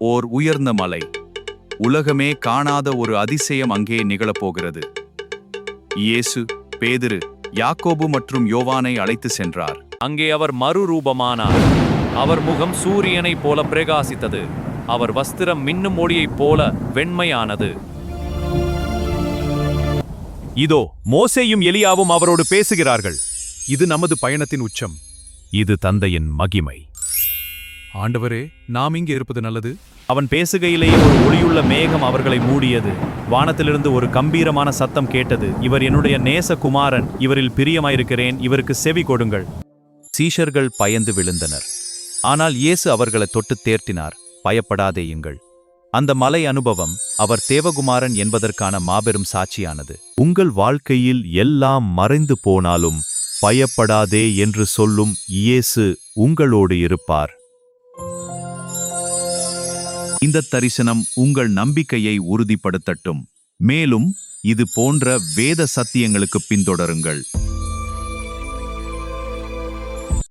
ஓர் உயர்ந்த மலை. உலகமே காணாத ஒரு அதிசயம் அங்கே நிகழப்போகிறது. இயேசு பேதுரு, யாக்கோபு மற்றும் யோவானை அழைத்து சென்றார். அங்கே அவர் மறுரூபமானார். அவர் முகம் சூரியனைப் போல பிரகாசித்தது. அவர் வஸ்திரம் மின்னும் ஒளியைப் போல வெண்மையானது. இதோ மோசேயும் எலியாவும் அவரோடு பேசுகிறார்கள். இது நமது பயணத்தின் உச்சம். இது தந்தையின் மகிமை. ஆண்டவரே, நாம் இங்கே இருப்பது நல்லது. அவன் பேசுகையிலேயே ஒரு ஒளியுள்ள மேகம் அவர்களை மூடியது. வானத்திலிருந்து ஒரு கம்பீரமான சத்தம் கேட்டது. இவர் என்னுடைய நேச குமாரன், இவரில் பிரியமாயிருக்கிறேன், இவருக்கு செவி கொடுங்கள். சீஷர்கள் பயந்து விழுந்தனர். ஆனால் இயேசு அவர்களை தொட்டு தேர்த்தினார். பயப்படாதேயுங்கள். அந்த மலை அனுபவம் அவர் தேவகுமாரன் என்பதற்கான மாபெரும் சாட்சியானது. உங்கள் வாழ்க்கையில் எல்லாம் மறைந்து போனாலும் பயப்படாதே என்று சொல்லும் இயேசு உங்களோடு இருப்பார். இந்த தரிசனம் உங்கள் நம்பிக்கையை உறுதிப்படுத்தட்டும். மேலும் இது போன்ற வேத சத்தியங்களுக்கு பின்தொடருங்கள்.